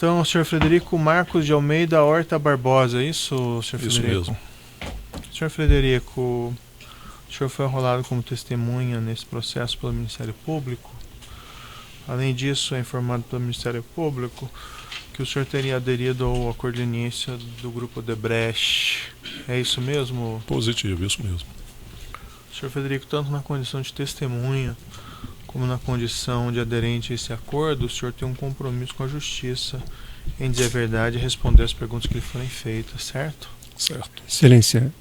Então, senhor Frederico Marcos de Almeida Horta Barbosa, é isso, senhor Frederico? Isso mesmo. Senhor Frederico, o senhor foi enrolado como testemunha nesse processo pelo Ministério Público. Além disso, é informado pelo Ministério Público que o senhor teria aderido ao acordo de leniência do grupo Odebrecht. É isso mesmo? Positivo, isso mesmo. Senhor Frederico, tanto na condição de testemunha como na condição de aderente a esse acordo, o senhor tem um compromisso com a Justiça em dizer a verdade e responder as perguntas que lhe forem feitas, certo? Certo. Excelência,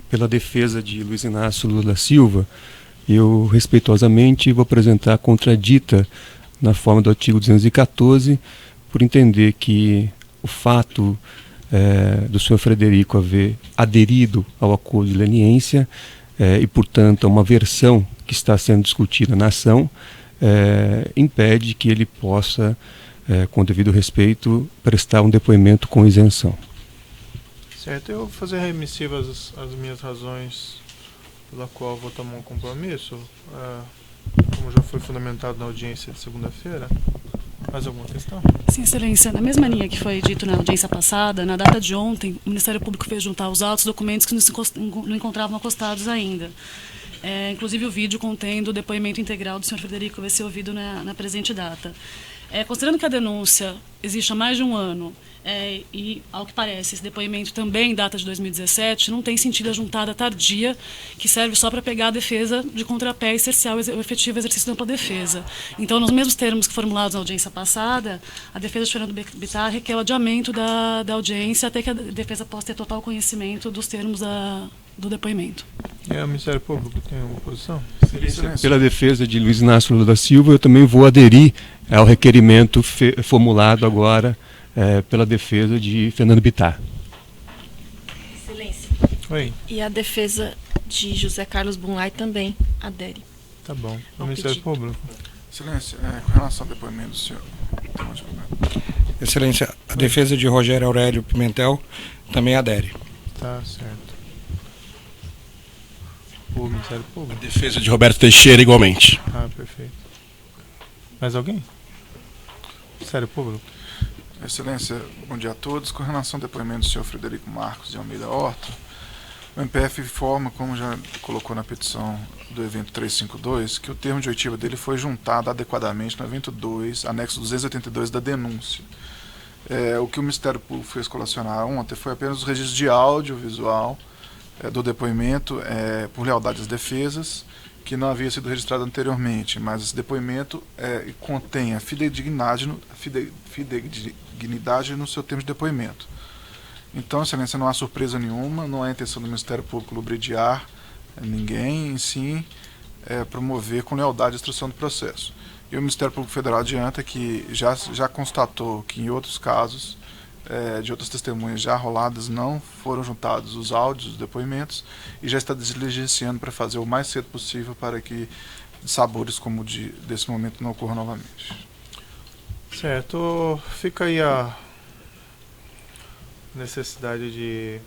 pela defesa de Luiz Inácio Lula da Silva, eu respeitosamente vou apresentar a contradita na forma do artigo 214, por entender que o fato do senhor Frederico haver aderido ao acordo de leniência e, portanto, a uma versão que está sendo discutida na ação, impede que ele possa, com devido respeito, prestar um depoimento com isenção. Certo, eu vou fazer remissivas as minhas razões pela qual vou tomar um compromisso, como já foi fundamentado na audiência de segunda-feira. Mais alguma questão? Sim, Excelência. Na mesma linha que foi dito na audiência passada, na data de ontem, o Ministério Público fez juntar aos autos documentos que não encontravam acostados ainda. Inclusive o vídeo contendo o depoimento integral do senhor Frederico vai ser ouvido na presente data. Considerando que a denúncia existe há mais de um ano, e, ao que parece, esse depoimento também data de 2017, não tem sentido a juntada tardia, que serve só para pegar a defesa de contrapé e cercear o efetivo exercício da ampla defesa. Então, nos mesmos termos que formulados na audiência passada, a defesa de Fernando Bittar requer o adiamento da audiência até que a defesa possa ter total conhecimento dos termos do depoimento. E o Ministério Público tem alguma posição? Pela defesa de Luiz Inácio Lula da Silva, eu também vou aderir ao requerimento formulado agora pela defesa de Fernando Bittar. Excelência. Oi. E a defesa de José Carlos Bunlai também adere. Tá bom. O Ministério Público. Excelência, com relação ao depoimento do senhor. Excelência, a defesa de Rogério Aurélio Pimentel também adere. Tá certo. O Ministério Público. Defesa de Roberto Teixeira igualmente. Ah, perfeito. Mais alguém? Ministério Público. Excelência, bom dia a todos. Com relação ao depoimento do senhor Frederico Marcos de Almeida Horta, o MPF informa, como já colocou na petição do evento 352, que o termo de oitiva dele foi juntado adequadamente no evento 2, anexo 282 da denúncia. O que o Ministério Público fez colacionar ontem foi apenas os registros de audiovisual do depoimento por lealdade às defesas, que não havia sido registrado anteriormente, mas esse depoimento contém a fidedignidade no seu termo de depoimento. Então, Excelência, não há surpresa nenhuma, não há intenção do Ministério Público lubridiar ninguém, em sim promover com lealdade a instrução do processo. E o Ministério Público Federal adianta que já constatou que em outros casos, de outras testemunhas já roladas, não foram juntados os áudios, os depoimentos, e já está diligenciando para fazer o mais cedo possível para que sabores como o desse momento não ocorram novamente. Certo. Fica aí a necessidade de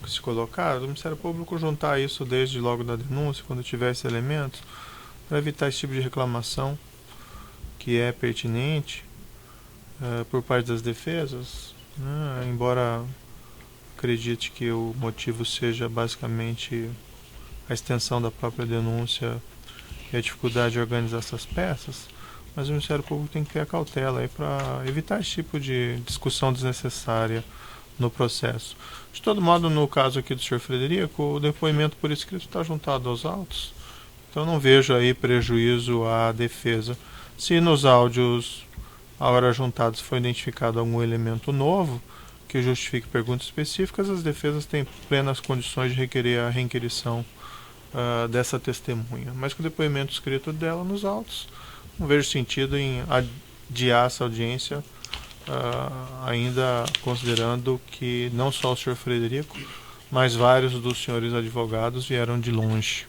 se colocar, do Ministério Público juntar isso desde logo da denúncia, quando tiver esses elementos, para evitar esse tipo de reclamação que é pertinente por parte das defesas, embora acredite que o motivo seja basicamente a extensão da própria denúncia e a dificuldade de organizar essas peças, mas o Ministério Público tem que ter a cautela aí para evitar esse tipo de discussão desnecessária no processo. De todo modo, no caso aqui do senhor Frederico, o depoimento por escrito está juntado aos autos, então não vejo aí prejuízo à defesa. Se nos áudios, a hora juntados, foi identificado algum elemento novo que justifique perguntas específicas, as defesas têm plenas condições de requerer a reinquirição dessa testemunha. Mas com o depoimento escrito dela nos autos, não vejo sentido em adiar essa audiência, ainda considerando que não só o senhor Frederico, mas vários dos senhores advogados vieram de longe.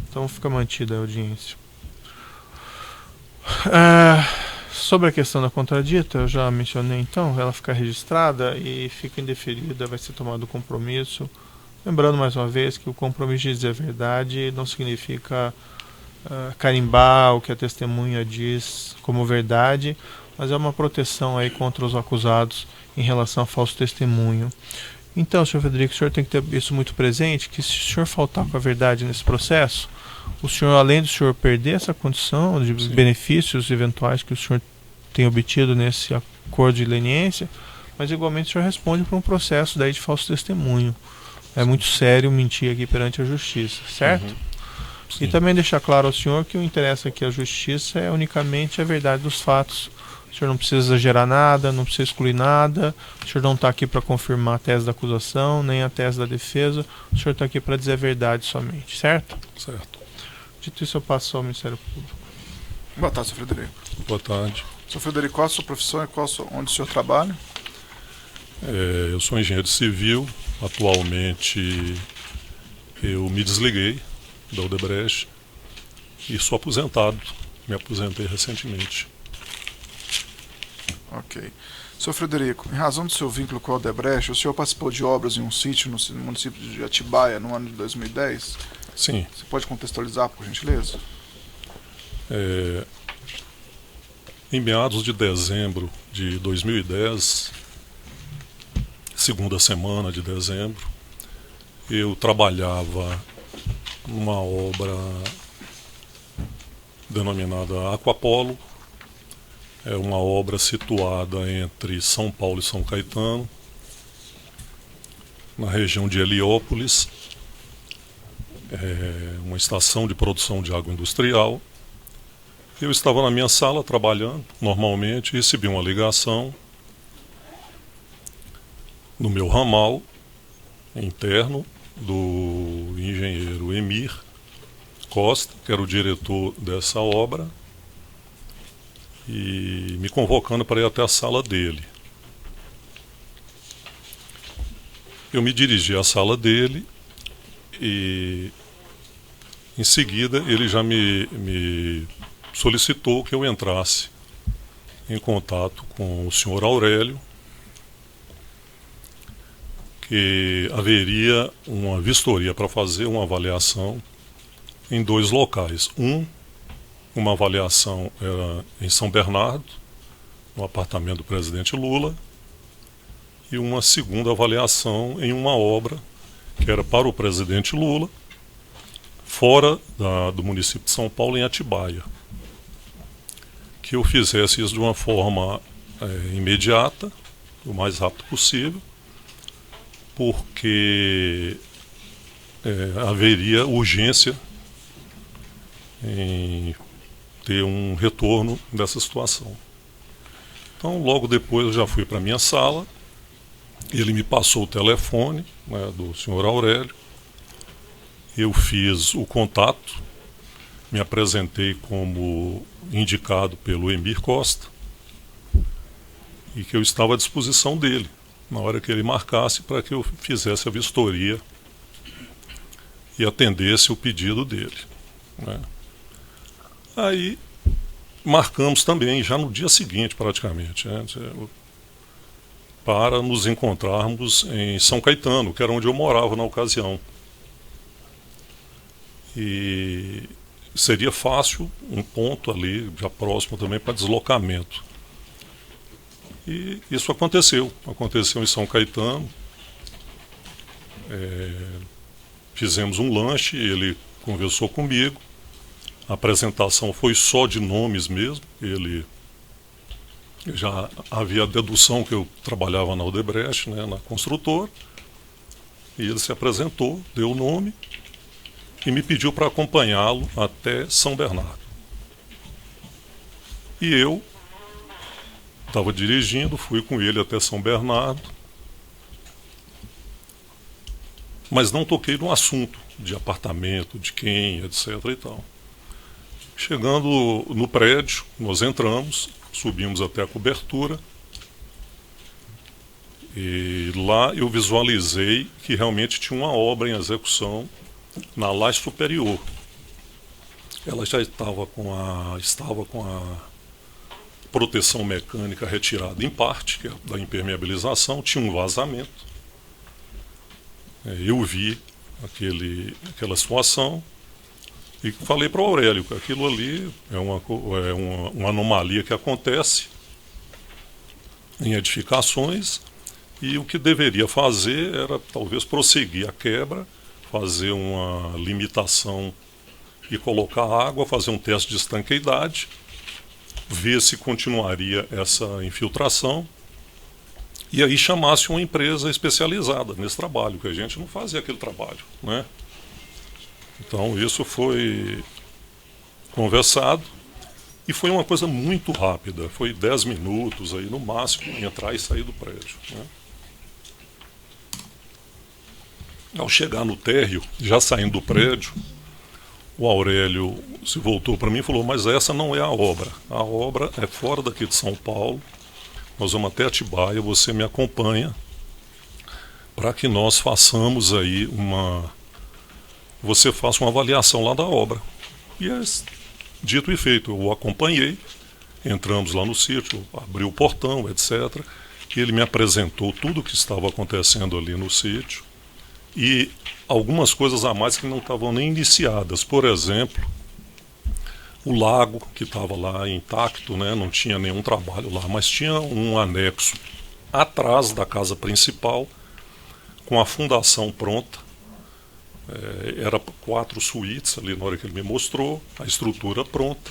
Então fica mantida a audiência. Sobre a questão da contradita, eu já mencionei então, ela fica registrada e fica indeferida, vai ser tomado o compromisso. Lembrando mais uma vez que o compromisso de dizer a verdade não significa carimbar o que a testemunha diz como verdade, mas é uma proteção aí contra os acusados em relação a falso testemunho. Então, senhor Frederico, o senhor tem que ter isso muito presente, que se o senhor faltar com a verdade nesse processo, o senhor, além do senhor perder essa condição de benefícios eventuais que o senhor tem obtido nesse acordo de leniência, mas igualmente o senhor responde por um processo daí de falso testemunho. É muito sério mentir aqui perante a justiça, certo? E também deixar claro ao senhor que o interessa aqui à justiça é unicamente a verdade dos fatos. O senhor não precisa exagerar nada, não precisa excluir nada, o senhor não está aqui para confirmar a tese da acusação, nem a tese da defesa, o senhor está aqui para dizer a verdade somente, certo? Certo. Dito isso, eu passo ao Ministério Público. Boa tarde, senhor Frederico. Boa tarde. Senhor Frederico, qual a sua profissão e onde o senhor trabalha? Eu sou engenheiro civil. Atualmente eu me desliguei da Odebrecht e sou aposentado. Me aposentei recentemente. Ok. Senhor Frederico, em razão do seu vínculo com a Odebrecht, o senhor participou de obras em um sítio no município de Atibaia no ano de 2010? Sim. Você pode contextualizar, por gentileza? Em meados de dezembro de 2010, segunda semana de dezembro, eu trabalhava numa obra denominada Aquapolo. É uma obra situada entre São Paulo e São Caetano, na região de Heliópolis. É uma estação de produção de água industrial. Eu estava na minha sala trabalhando normalmente e recebi uma ligação no meu ramal interno do engenheiro Emir Costa, que era o diretor dessa obra, e me convocando para ir até a sala dele. Eu me dirigi à sala dele e em seguida ele já me solicitou que eu entrasse em contato com o senhor Aurélio, que haveria uma vistoria para fazer, uma avaliação em 2 locais. Uma avaliação era em São Bernardo, no apartamento do presidente Lula, e uma segunda avaliação em uma obra que era para o presidente Lula, fora do município de São Paulo, em Atibaia. Que eu fizesse isso de uma forma imediata, o mais rápido possível, porque haveria urgência em ter um retorno dessa situação. Então, logo depois eu já fui para a minha sala, ele me passou o telefone, né, do senhor Aurélio, eu fiz o contato, me apresentei como indicado pelo Emir Costa e que eu estava à disposição dele na hora que ele marcasse para que eu fizesse a vistoria e atendesse o pedido dele, né? Aí marcamos também, já no dia seguinte praticamente, né, para nos encontrarmos em São Caetano, que era onde eu morava na ocasião. E seria fácil, um ponto ali, já próximo também, para deslocamento. E isso aconteceu em São Caetano. Fizemos um lanche, ele conversou comigo. A apresentação foi só de nomes mesmo. Ele já havia dedução que eu trabalhava na Odebrecht, né, na construtora. E ele se apresentou, deu o nome e me pediu para acompanhá-lo até São Bernardo. E eu estava dirigindo, fui com ele até São Bernardo, mas não toquei no assunto de apartamento, de quem, etc. e tal. Chegando no prédio, nós entramos, subimos até a cobertura e lá eu visualizei que realmente tinha uma obra em execução na laje superior. Ela já estava com a proteção mecânica retirada em parte, que é da impermeabilização, tinha um vazamento. Eu vi aquela situação, E falei para o Aurélio que aquilo ali é uma anomalia que acontece em edificações, e o que deveria fazer era talvez prosseguir a quebra, fazer uma limitação e colocar água, fazer um teste de estanqueidade, ver se continuaria essa infiltração, e aí chamasse uma empresa especializada nesse trabalho, que a gente não fazia aquele trabalho, né? Então isso foi conversado e foi uma coisa muito rápida, foi 10 minutos aí no máximo, entrar e sair do prédio, né? Ao chegar no térreo, já saindo do prédio, o Aurélio se voltou para mim e falou: mas essa não é a obra é fora daqui de São Paulo, nós vamos até Atibaia, você me acompanha para que nós façamos aí você faça uma avaliação lá da obra. E é dito e feito, eu o acompanhei, entramos lá no sítio, abri o portão, etc. Ele me apresentou tudo o que estava acontecendo ali no sítio e algumas coisas a mais que não estavam nem iniciadas. Por exemplo, o lago que estava lá intacto, né, não tinha nenhum trabalho lá, mas tinha um anexo atrás da casa principal, com a fundação pronta. Era 4 suítes ali na hora que ele me mostrou, a estrutura pronta,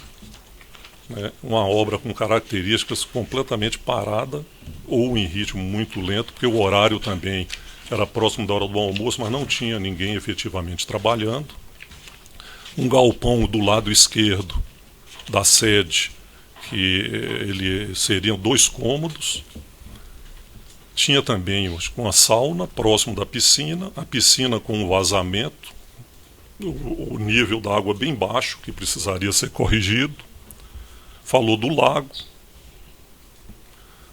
né, uma obra com características completamente parada ou em ritmo muito lento, porque o horário também era próximo da hora do almoço, mas não tinha ninguém efetivamente trabalhando. Um galpão do lado esquerdo da sede, que ele seriam 2 cômodos. Tinha também uma sauna próximo da piscina, a piscina com um vazamento, o nível da água bem baixo, que precisaria ser corrigido. Falou do lago,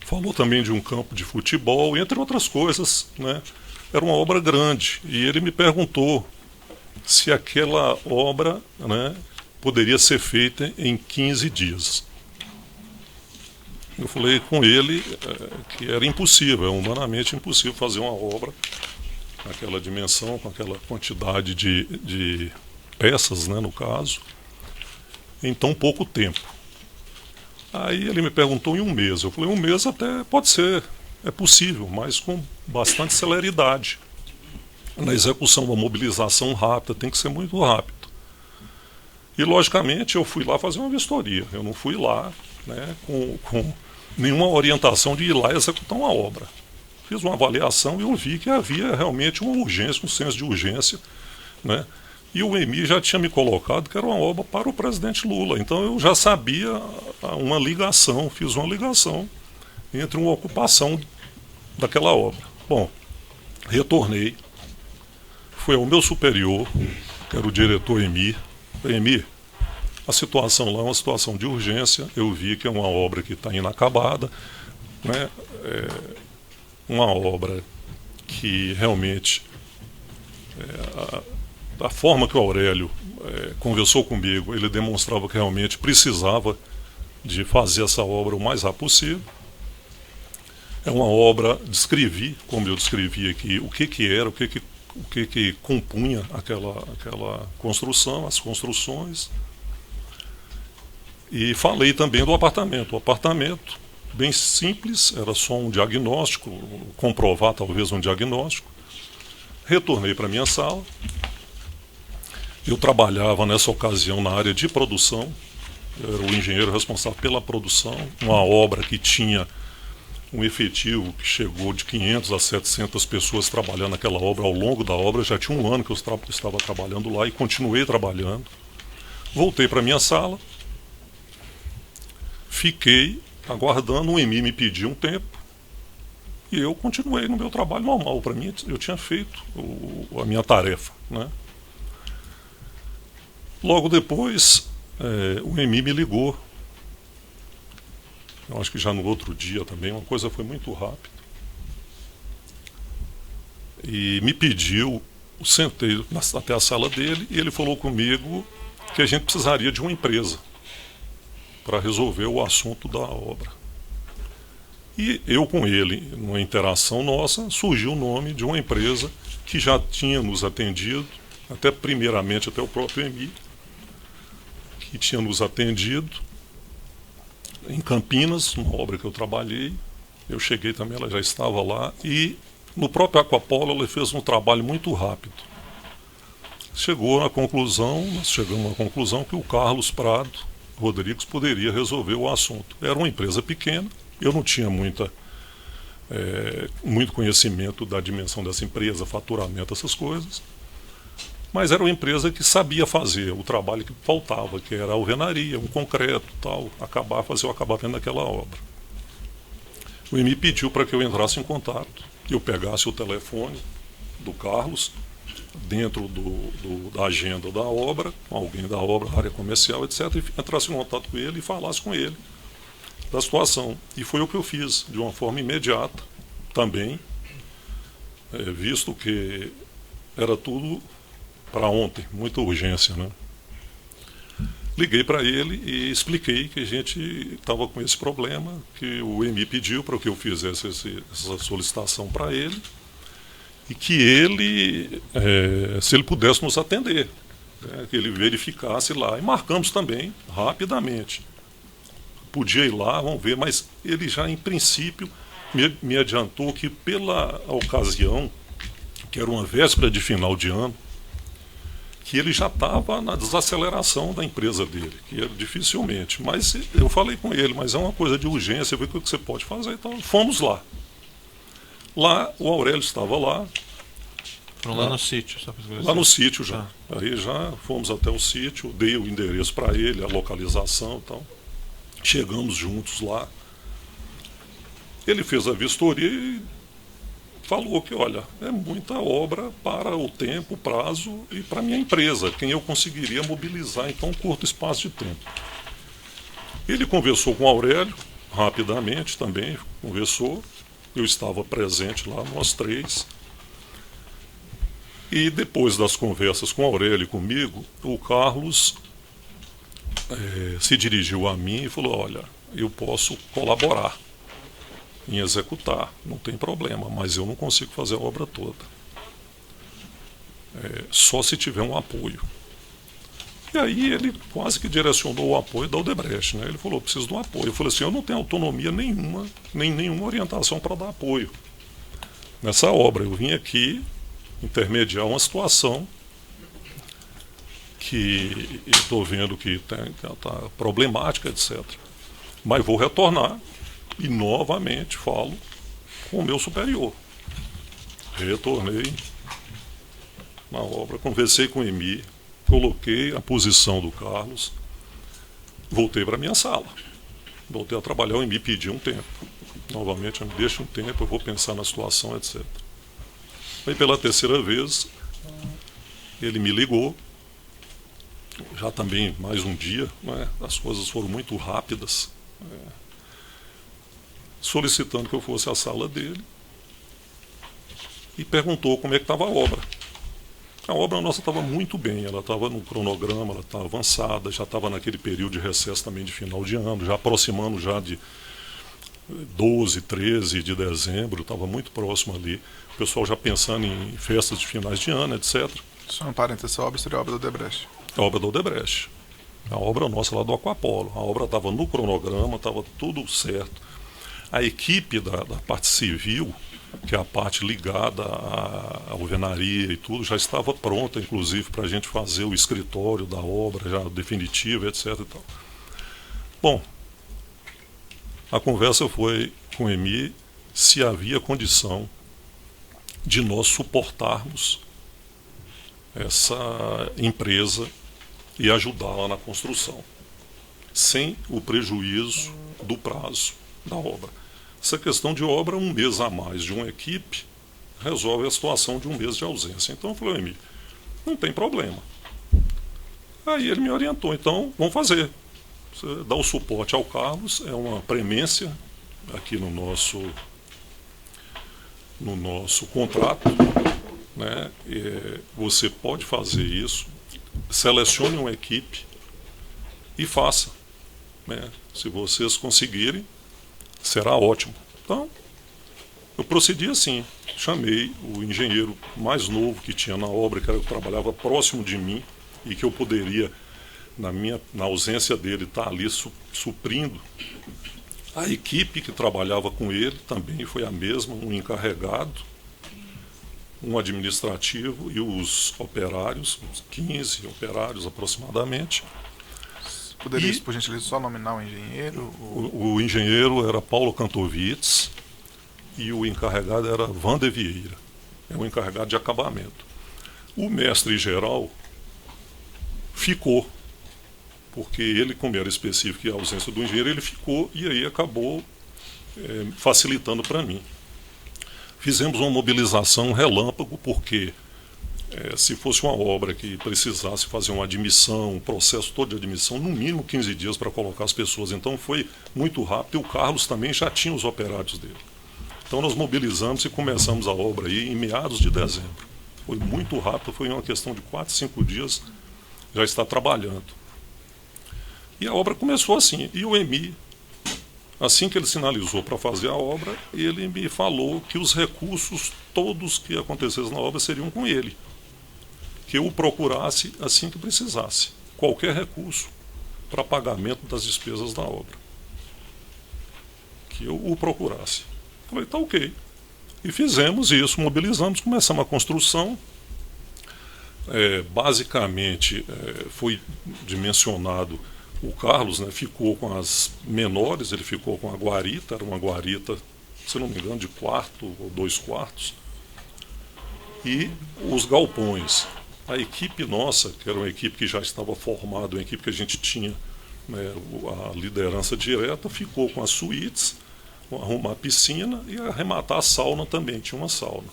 falou também de um campo de futebol, entre outras coisas, né? Era uma obra grande, e ele me perguntou se aquela obra, né, poderia ser feita em 15 dias. Eu falei com ele que era impossível, é humanamente impossível fazer uma obra naquela dimensão, com aquela quantidade de peças, né, no caso, em tão pouco tempo. Aí ele me perguntou em 1 mês. Eu falei, 1 mês até pode ser, é possível, mas com bastante celeridade. Na execução, uma mobilização rápida, tem que ser muito rápido. E, logicamente, eu fui lá fazer uma vistoria. Eu não fui lá, né, com nenhuma orientação de ir lá executar uma obra. Fiz uma avaliação e eu vi que havia realmente uma urgência, um senso de urgência, né? E o EMI já tinha me colocado que era uma obra para o presidente Lula. Então eu já sabia uma ligação, fiz uma ligação entre uma ocupação daquela obra. Bom, retornei, fui ao meu superior, que era o diretor EMI. EMI, a situação lá é uma situação de urgência, eu vi que é uma obra que está inacabada, né? Uma obra que realmente, da forma que o Aurélio conversou comigo, ele demonstrava que realmente precisava de fazer essa obra o mais rápido possível. É uma obra, descrevi, como eu descrevi aqui, o que era, o que compunha aquela construção, as construções. E falei também do apartamento. O apartamento, bem simples, era só um diagnóstico, comprovar talvez um diagnóstico. Retornei para a minha sala. Eu trabalhava nessa ocasião na área de produção, eu era o engenheiro responsável pela produção, uma obra que tinha um efetivo que chegou de 500 a 700 pessoas trabalhando naquela obra ao longo da obra. Já tinha 1 ano que eu estava trabalhando lá e continuei trabalhando. Voltei para a minha sala, fiquei aguardando, o EMI me pediu um tempo e eu continuei no meu trabalho normal. Para mim, eu tinha feito a minha tarefa, né? Logo depois, o EMI me ligou. Eu acho que já no outro dia também, uma coisa foi muito rápida. E me pediu, sentei até a sala dele e ele falou comigo que a gente precisaria de uma empresa para resolver o assunto da obra. E eu com ele, numa interação nossa, surgiu o nome de uma empresa que já tinha nos atendido, até primeiramente até o próprio EMI, que tinha nos atendido em Campinas, numa obra que eu trabalhei. Eu cheguei também, ela já estava lá, e no próprio Aquapolo ela fez um trabalho muito rápido. Nós chegamos à conclusão que o Carlos Prado Rodrigues poderia resolver o assunto. Era uma empresa pequena, eu não tinha muito conhecimento da dimensão dessa empresa, faturamento, essas coisas, mas era uma empresa que sabia fazer o trabalho que faltava, que era a alvenaria, um concreto, tal, fazer o acabamento daquela obra. O EMI pediu para que eu entrasse em contato, que eu pegasse o telefone do Carlos, dentro da agenda da obra, com alguém da obra, área comercial, etc., e entrasse em contato com ele e falasse com ele da situação. E foi o que eu fiz, de uma forma imediata, também, visto que era tudo para ontem, muita urgência, né? Liguei para ele e expliquei que a gente estava com esse problema, que o EMI pediu para que eu fizesse essa solicitação para ele, e que ele, se ele pudesse nos atender, que ele verificasse lá. E marcamos também, rapidamente. Podia ir lá, vamos ver, mas ele já, em princípio, me adiantou que, pela ocasião, que era uma véspera de final de ano, que ele já estava na desaceleração da empresa dele, que era dificilmente. Mas eu falei com ele, mas é uma coisa de urgência, vê o que você pode fazer. Então, fomos lá. Lá, o Aurélio estava lá. Lá no sítio. Lá no sítio já. Aí já fomos até o sítio, dei o endereço para ele, a localização e tal. Chegamos juntos lá. Ele fez a vistoria e falou que, olha, é muita obra para o tempo, o prazo e para a minha empresa, quem eu conseguiria mobilizar em tão curto espaço de tempo. Ele conversou com o Aurélio, rapidamente também, conversou. Eu estava presente lá, nós três. E depois das conversas com o Aurélio e comigo, o Carlos se dirigiu a mim e falou, olha, eu posso colaborar em executar, não tem problema, mas eu não consigo fazer a obra toda. Só se tiver um apoio. E aí ele quase que direcionou o apoio da Odebrecht, né? Ele falou, preciso de um apoio. Eu falei assim, eu não tenho autonomia nenhuma, nem nenhuma orientação para dar apoio nessa obra. Eu vim aqui intermediar uma situação que estou vendo que está problemática, etc. Mas vou retornar e novamente falo com o meu superior. Retornei na obra, conversei com o EMI, coloquei a posição do Carlos, voltei para a minha sala. Voltei a trabalhar, o EMI pediu um tempo. Novamente, me deixa um tempo, eu vou pensar na situação, etc. Aí pela terceira vez, ele me ligou, já também mais um dia, né? As coisas foram muito rápidas, solicitando que eu fosse à sala dele e perguntou como é que estava a obra. A obra nossa estava muito bem, ela estava no cronograma, ela estava avançada, já estava naquele período de recesso também de final de ano, já aproximando já de 12, 13 de dezembro, estava muito próximo ali. O pessoal já pensando em festas de finais de ano, etc. Só um parênteses, essa obra seria a obra da Odebrecht. A obra da Odebrecht. A obra nossa lá do Aquapolo. A obra estava no cronograma, estava tudo certo. A equipe da parte civil, que é a parte ligada à alvenaria e tudo, já estava pronta, inclusive, para a gente fazer o escritório da obra, já definitivo, etc. E tal. Bom, a conversa foi com o EMI se havia condição de nós suportarmos essa empresa e ajudá-la na construção, sem o prejuízo do prazo da obra. Essa questão de obra, um mês a mais de uma equipe, resolve a situação de um mês de ausência. Então eu falei, EMI, não tem problema. Aí ele me orientou, então vamos fazer. Você dá o suporte ao Carlos, é uma premência aqui no nosso contrato, né? Você pode fazer isso, selecione uma equipe e faça, né? Se vocês conseguirem, será ótimo. Então, eu procedi assim, chamei o engenheiro mais novo que tinha na obra, que era que trabalhava próximo de mim e que eu poderia na ausência dele, estar ali suprindo. A equipe que trabalhava com ele também foi a mesma, um encarregado, um administrativo e os operários, uns 15 operários aproximadamente. Poderia, por gentileza, só nominar o engenheiro? O engenheiro era Paulo Kantovitz e o encarregado era Wander Vieira, é o encarregado de acabamento. O mestre-geral ficou, porque ele, como era específico e a ausência do engenheiro, ele ficou e aí acabou facilitando para mim. Fizemos uma mobilização relâmpago, porque se fosse uma obra que precisasse fazer uma admissão, um processo todo de admissão, no mínimo 15 dias para colocar as pessoas. Então foi muito rápido e o Carlos também já tinha os operários dele. Então nós mobilizamos e começamos a obra aí em meados de dezembro. Foi muito rápido, foi uma questão de 4, 5 dias já está trabalhando. E a obra começou assim. E o EMI, assim que ele sinalizou para fazer a obra, ele me falou que os recursos todos que acontecessem na obra seriam com ele. Que eu o procurasse assim que precisasse. Qualquer recurso para pagamento das despesas da obra. Que eu o procurasse. Falei, tá ok. E fizemos isso, mobilizamos, começamos a construção. Basicamente, foi dimensionado. O Carlos, né, ficou com as menores, ele ficou com a guarita, era uma guarita, se não me engano, de quarto ou 2 quartos. E os galpões. A equipe nossa, que era uma equipe que já estava formada, uma equipe que a gente tinha, né, a liderança direta, ficou com as suítes, arrumar a piscina e arrematar a sauna também, tinha uma sauna.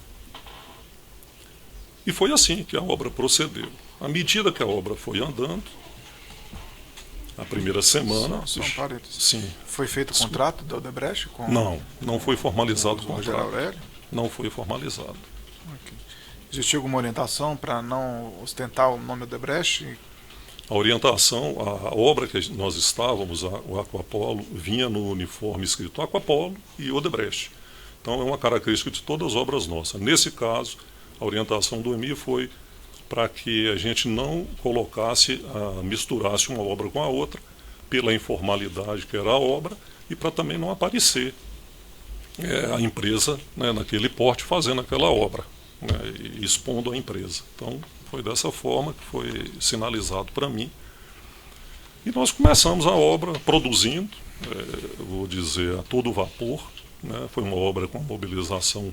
E foi assim que a obra procedeu. À medida que a obra foi andando, a primeira semana... Só um parênteses. Sim. Foi feito o contrato da Odebrecht? Com não foi formalizado o Rogério contrato. Aurélio? Não foi formalizado. Okay. Existia alguma orientação para não ostentar o nome Odebrecht? A orientação, a obra que nós estávamos, o Aquapolo, vinha no uniforme escrito Aquapolo e Odebrecht. Então é uma característica de todas as obras nossas. Nesse caso, a orientação do EMI foi para que a gente não misturasse uma obra com a outra, pela informalidade que era a obra, e para também não aparecer a empresa, né, naquele porte fazendo aquela obra, né, e expondo a empresa. Então foi dessa forma que foi sinalizado para mim. E nós começamos a obra produzindo, vou dizer, a todo vapor, né, foi uma obra com mobilização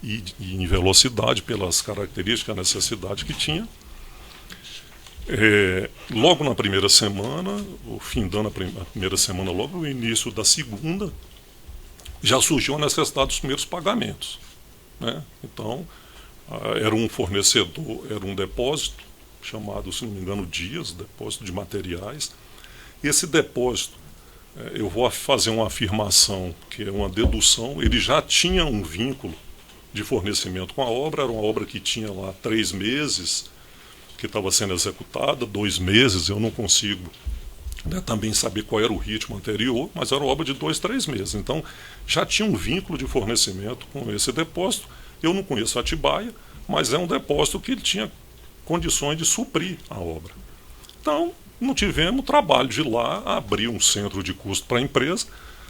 e em velocidade, pelas características, a necessidade que tinha. Logo na primeira semana, o fim da primeira semana, logo no início da segunda, já surgiu a necessidade dos primeiros pagamentos, né? Então, era um fornecedor, era um depósito, chamado, se não me engano, Dias, depósito de materiais. Esse depósito, eu vou fazer uma afirmação, que é uma dedução, ele já tinha um vínculo de fornecimento com a obra, era uma obra que tinha lá 3 meses, que estava sendo executada, 2 meses, eu não consigo, né, também saber qual era o ritmo anterior, mas era uma obra de 2, 3 meses. Então, já tinha um vínculo de fornecimento com esse depósito. Eu não conheço Atibaia, mas é um depósito que ele tinha condições de suprir a obra. Então, não tivemos trabalho de ir lá abrir um centro de custo para a empresa,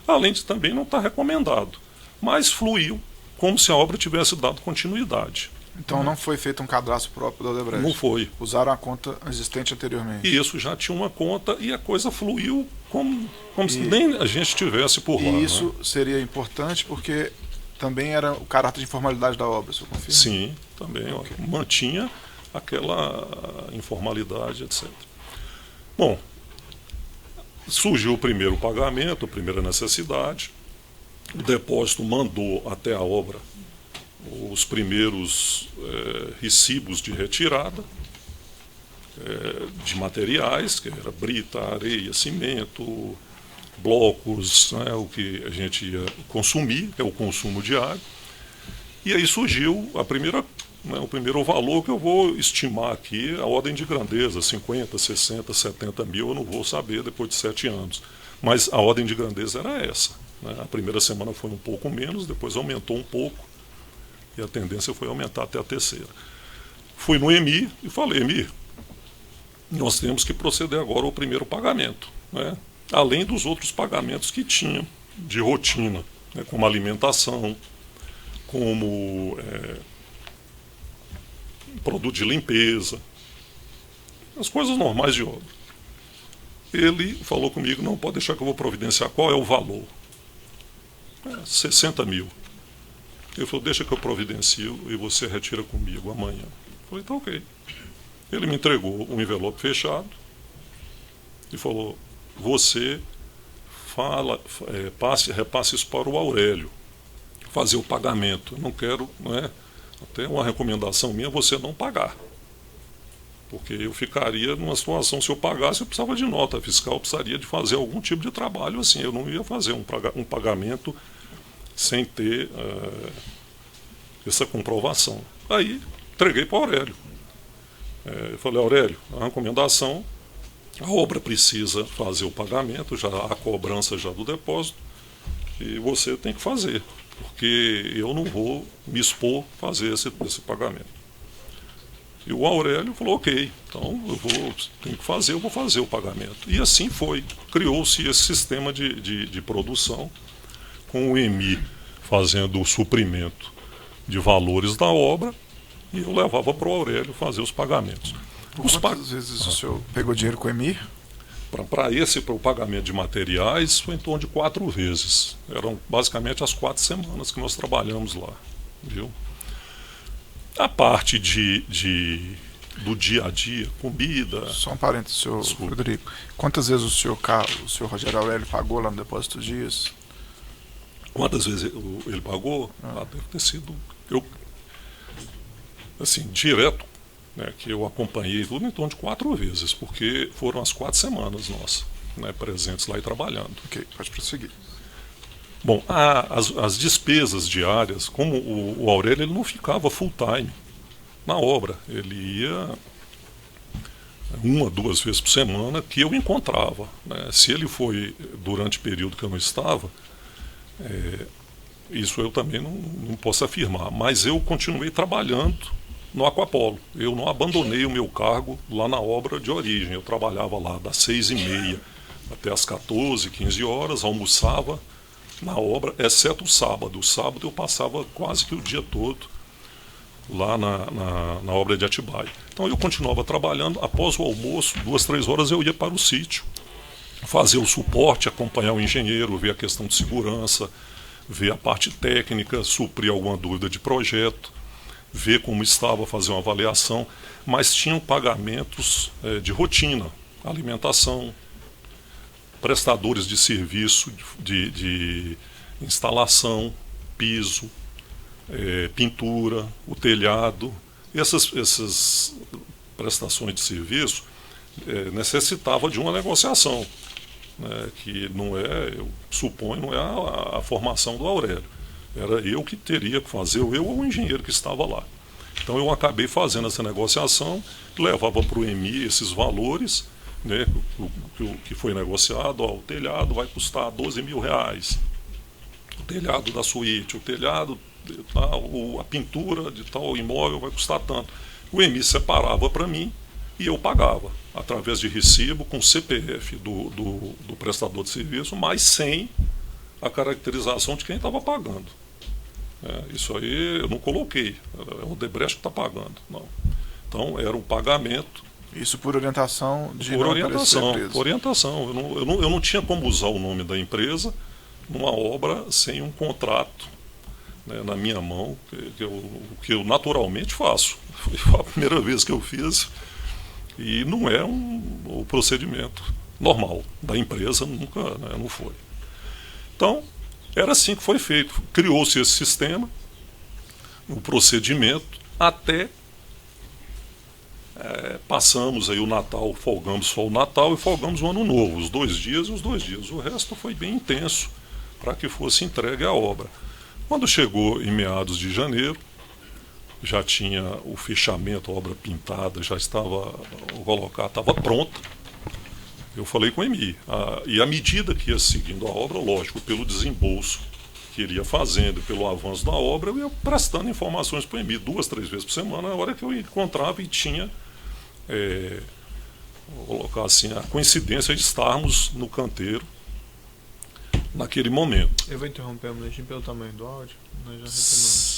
além de também não estar recomendado. Mas fluiu, como se a obra tivesse dado continuidade. Então não foi feito um cadastro próprio da Odebrecht? Não foi. Usaram a conta existente anteriormente? E isso já tinha uma conta e a coisa fluiu como se nem a gente estivesse por lá. E isso, né, seria importante porque também era o caráter de informalidade da obra, você confirma? Sim, também. Okay. Mantinha aquela informalidade, etc. Bom, surgiu o primeiro pagamento, a primeira necessidade. O depósito mandou até a obra os primeiros recibos de retirada de materiais, que era brita, areia, cimento, blocos, né, o que a gente ia consumir, que é o consumo diário. E aí surgiu o primeiro valor que eu vou estimar aqui, a ordem de grandeza, 50, 60, 70 mil, eu não vou saber depois de 7 anos. Mas a ordem de grandeza era essa. Né? A primeira semana foi um pouco menos, depois aumentou um pouco, e a tendência foi aumentar até a terceira. Fui no EMI e falei, EMI, nós temos que proceder agora ao primeiro pagamento, né? Além dos outros pagamentos que tinham de rotina, né? Como alimentação, como produto de limpeza, as coisas normais de obra. Ele falou comigo, não, pode deixar que eu vou providenciar. Qual é o valor? 60 mil. Ele falou, deixa que eu providencio e você retira comigo amanhã. Eu falei, tá ok. Ele me entregou um envelope fechado e falou, você repasse isso para o Aurélio, fazer o pagamento. Eu não quero, até uma recomendação minha, você não pagar. Porque eu ficaria numa situação, se eu pagasse, eu precisava de nota fiscal, eu precisaria de fazer algum tipo de trabalho assim. Eu não ia fazer um pagamento sem ter essa comprovação. Aí, entreguei para o Aurélio. Eu falei, Aurélio, a recomendação, a obra precisa fazer o pagamento, já a cobrança já do depósito, e você tem que fazer, porque eu não vou me expor a fazer esse pagamento. E o Aurélio falou, ok, então tenho que fazer, eu vou fazer o pagamento. E assim foi, criou-se esse sistema de produção, com o EMI fazendo o suprimento de valores da obra, e eu levava para o Aurélio fazer os pagamentos. Quantas vezes o senhor pegou dinheiro com o EMI? Para o pagamento de materiais, foi em torno de 4 vezes. Eram basicamente as 4 semanas que nós trabalhamos lá, viu? A parte do dia a dia, comida... Só um parênteses, senhor Frederico. Quantas vezes o senhor Rogério Aurélio pagou lá no Depósito dos Dias? Quantas vezes ele pagou? Deve ter sido... assim, direto, né, que eu acompanhei tudo em torno de 4 vezes, porque foram as 4 semanas nossas, né, presentes lá e trabalhando. Ok, pode prosseguir. Bom, as despesas diárias, como o Aurélio ele não ficava full time na obra, ele ia 1 a 2 vezes por semana que eu encontrava, né? Se ele foi durante o período que eu não estava, isso eu também não posso afirmar, mas eu continuei trabalhando no Aquapolo. Eu não abandonei o meu cargo lá na obra de origem. Eu trabalhava lá das 6h30 até as 14, 15 horas, almoçava na obra, exceto o sábado. O sábado eu passava quase que o dia todo lá na obra de Atibaia. Então eu continuava trabalhando. Após o almoço, 2, 3 horas, eu ia para o sítio, fazer o suporte, acompanhar o engenheiro, ver a questão de segurança, ver a parte técnica, suprir alguma dúvida de projeto, ver como estava, fazer uma avaliação, mas tinham pagamentos de rotina, alimentação, prestadores de serviço de instalação, piso, pintura, o telhado. Essas prestações de serviço necessitavam de uma negociação, né, que não é, eu suponho, não é a formação do Aurélio. Era eu que teria que fazer, eu ou o engenheiro que estava lá. Então eu acabei fazendo essa negociação, levava para o EMI esses valores, né, que foi negociado. O telhado vai custar R$12 mil, o telhado da suíte, o telhado, a pintura de tal imóvel vai custar tanto. O EMI separava para mim e eu pagava, através de recibo com CPF do prestador de serviço, mas sem a caracterização de quem estava pagando. Isso aí eu não coloquei, é o Odebrecht que está pagando. Não. Então era um pagamento. Isso por orientação de por orientação. Eu não tinha como usar o nome da empresa numa obra sem um contrato, né, na minha mão, que eu naturalmente faço. Foi a primeira vez que eu fiz e não é o procedimento normal da empresa, nunca, né, não foi. Então, era assim que foi feito. Criou-se esse sistema, o procedimento, até passamos aí o Natal, folgamos só o Natal e folgamos o Ano Novo, os 2 dias e os 2 dias. O resto foi bem intenso para que fosse entregue a obra. Quando chegou em meados de janeiro, já tinha o fechamento, a obra pintada, já estava colocada, estava pronta. Eu falei com o EMI, e à medida que ia seguindo a obra, lógico, pelo desembolso que ele ia fazendo, pelo avanço da obra, eu ia prestando informações para o EMI 2, 3 vezes por semana, na hora que eu encontrava e tinha vou colocar assim, a coincidência de estarmos no canteiro naquele momento. Eu vou interromper um minutinho pelo tamanho do áudio, nós já retomamos.